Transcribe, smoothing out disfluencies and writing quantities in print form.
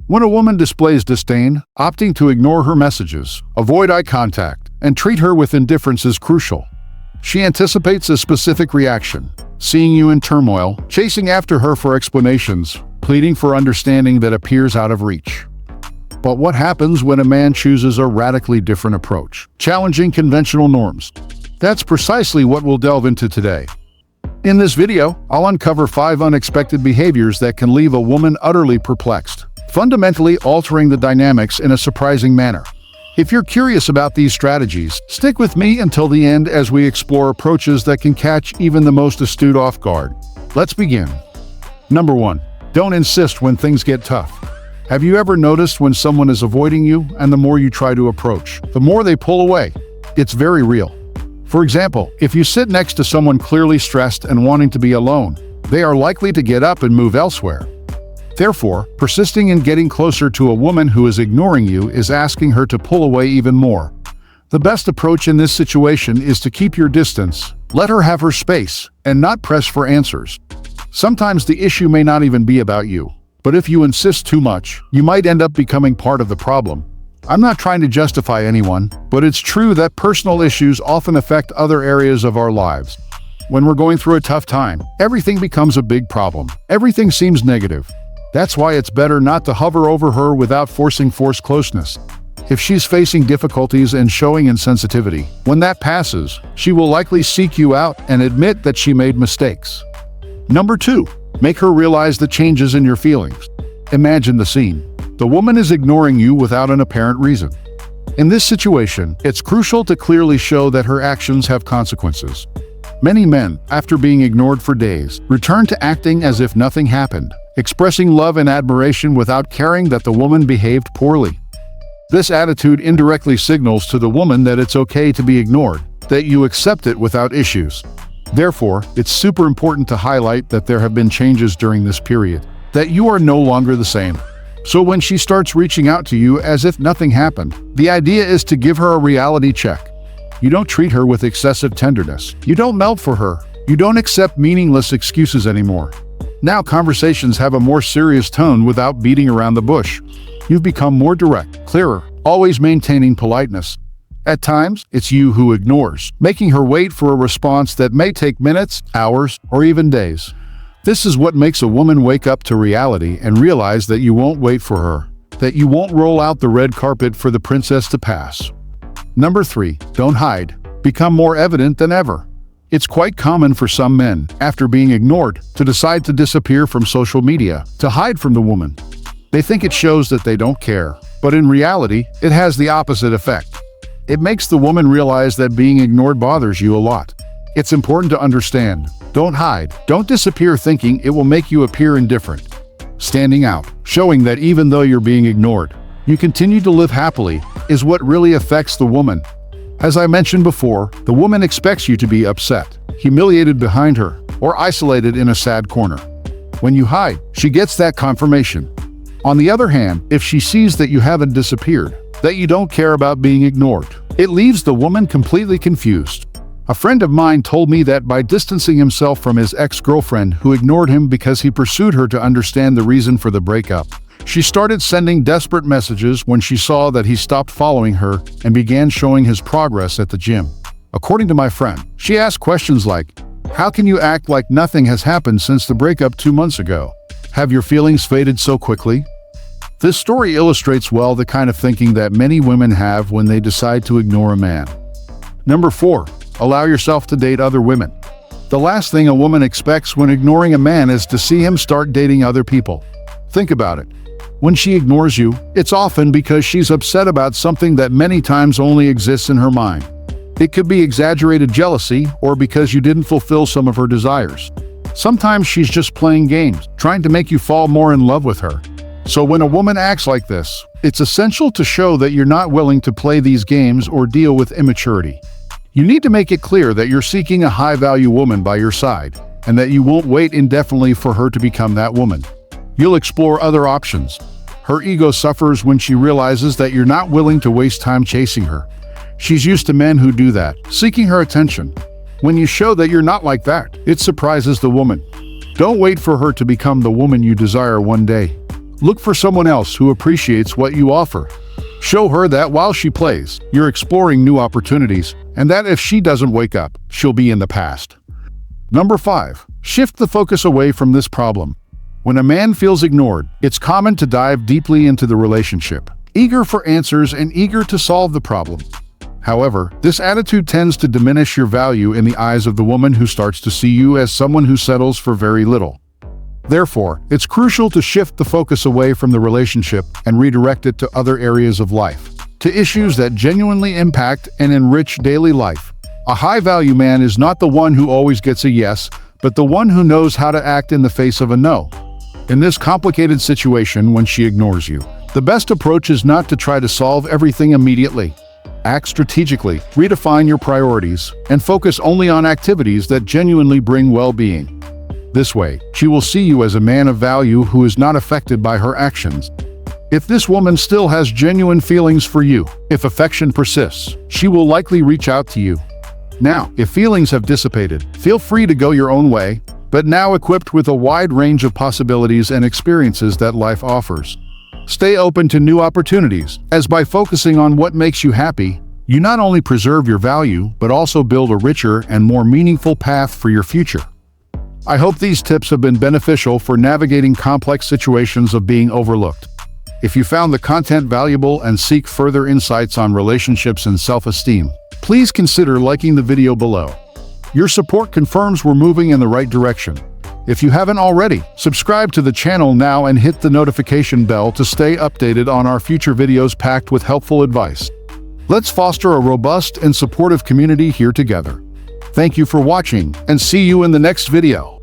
When a woman displays disdain, opting to ignore her messages, avoid eye contact, and treat her with indifference is crucial. She anticipates a specific reaction, seeing you in turmoil, chasing after her for explanations, pleading for understanding that appears out of reach. But what happens when a man chooses a radically different approach, challenging conventional norms? That's precisely what we'll delve into today. In this video, I'll uncover 5 unexpected behaviors that can leave a woman utterly perplexed, fundamentally altering the dynamics in a surprising manner. If you're curious about these strategies, stick with me until the end as we explore approaches that can catch even the most astute off guard. Let's begin. Number 1. Don't insist when things get tough. Have you ever noticed when someone is avoiding you, and the more you try to approach, the more they pull away? It's very real. For example, if you sit next to someone clearly stressed and wanting to be alone, they are likely to get up and move elsewhere. Therefore, persisting in getting closer to a woman who is ignoring you is asking her to pull away even more. The best approach in this situation is to keep your distance, let her have her space, and not press for answers. Sometimes the issue may not even be about you, but if you insist too much, you might end up becoming part of the problem. I'm not trying to justify anyone, but it's true that personal issues often affect other areas of our lives. When we're going through a tough time, everything becomes a big problem. Everything seems negative. That's why it's better not to hover over her without forcing forced closeness. If she's facing difficulties and showing insensitivity, when that passes, she will likely seek you out and admit that she made mistakes. Number 2. Make her realize the changes in your feelings. Imagine the scene. The woman is ignoring you without an apparent reason. In this situation, it's crucial to clearly show that her actions have consequences. Many men, after being ignored for days, return to acting as if nothing happened, expressing love and admiration without caring that the woman behaved poorly. This attitude indirectly signals to the woman that it's okay to be ignored, that you accept it without issues. Therefore, it's super important to highlight that there have been changes during this period, that you are no longer the same. So when she starts reaching out to you as if nothing happened, the idea is to give her a reality check. You don't treat her with excessive tenderness. You don't melt for her. You don't accept meaningless excuses anymore. Now conversations have a more serious tone without beating around the bush. You've become more direct, clearer, always maintaining politeness. At times, it's you who ignores, making her wait for a response that may take minutes, hours, or even days. This is what makes a woman wake up to reality and realize that you won't wait for her, that you won't roll out the red carpet for the princess to pass. Number 3. Don't hide. Become more evident than ever. It's quite common for some men, after being ignored, to decide to disappear from social media, to hide from the woman. They think it shows that they don't care, but in reality, it has the opposite effect. It makes the woman realize that being ignored bothers you a lot. It's important to understand. Don't hide. Don't disappear thinking it will make you appear indifferent. Standing out, showing that even though you're being ignored, you continue to live happily, is what really affects the woman. As I mentioned before, the woman expects you to be upset, humiliated behind her, or isolated in a sad corner. When you hide, she gets that confirmation. On the other hand, if she sees that you haven't disappeared, that you don't care about being ignored, it leaves the woman completely confused. A friend of mine told me that by distancing himself from his ex-girlfriend who ignored him because he pursued her to understand the reason for the breakup, she started sending desperate messages when she saw that he stopped following her and began showing his progress at the gym. According to my friend, she asked questions like, "How can you act like nothing has happened since the breakup 2 months ago? Have your feelings faded so quickly?" This story illustrates well the kind of thinking that many women have when they decide to ignore a man. Number 4. Allow yourself to date other women. The last thing a woman expects when ignoring a man is to see him start dating other people. Think about it. When she ignores you, it's often because she's upset about something that many times only exists in her mind. It could be exaggerated jealousy or because you didn't fulfill some of her desires. Sometimes she's just playing games, trying to make you fall more in love with her. So when a woman acts like this, it's essential to show that you're not willing to play these games or deal with immaturity. You need to make it clear that you're seeking a high-value woman by your side, and that you won't wait indefinitely for her to become that woman. You'll explore other options. Her ego suffers when she realizes that you're not willing to waste time chasing her. She's used to men who do that, seeking her attention. When you show that you're not like that, it surprises the woman. Don't wait for her to become the woman you desire one day. Look for someone else who appreciates what you offer. Show her that while she plays, you're exploring new opportunities, and that if she doesn't wake up, she'll be in the past. Number 5. Shift the focus away from this problem. When a man feels ignored, it's common to dive deeply into the relationship, eager for answers and eager to solve the problem. However, this attitude tends to diminish your value in the eyes of the woman who starts to see you as someone who settles for very little. Therefore, it's crucial to shift the focus away from the relationship and redirect it to other areas of life, to issues that genuinely impact and enrich daily life. A high-value man is not the one who always gets a yes, but the one who knows how to act in the face of a no. In this complicated situation when she ignores you, the best approach is not to try to solve everything immediately. Act strategically, redefine your priorities, and focus only on activities that genuinely bring well-being. This way, she will see you as a man of value who is not affected by her actions. If this woman still has genuine feelings for you, if affection persists, she will likely reach out to you. Now, if feelings have dissipated, feel free to go your own way, but now equipped with a wide range of possibilities and experiences that life offers. Stay open to new opportunities, as by focusing on what makes you happy, you not only preserve your value, but also build a richer and more meaningful path for your future. I hope these tips have been beneficial for navigating complex situations of being overlooked. If you found the content valuable and seek further insights on relationships and self-esteem, please consider liking the video below. Your support confirms we're moving in the right direction. If you haven't already, subscribe to the channel now and hit the notification bell to stay updated on our future videos packed with helpful advice. Let's foster a robust and supportive community here together. Thank you for watching, and see you in the next video.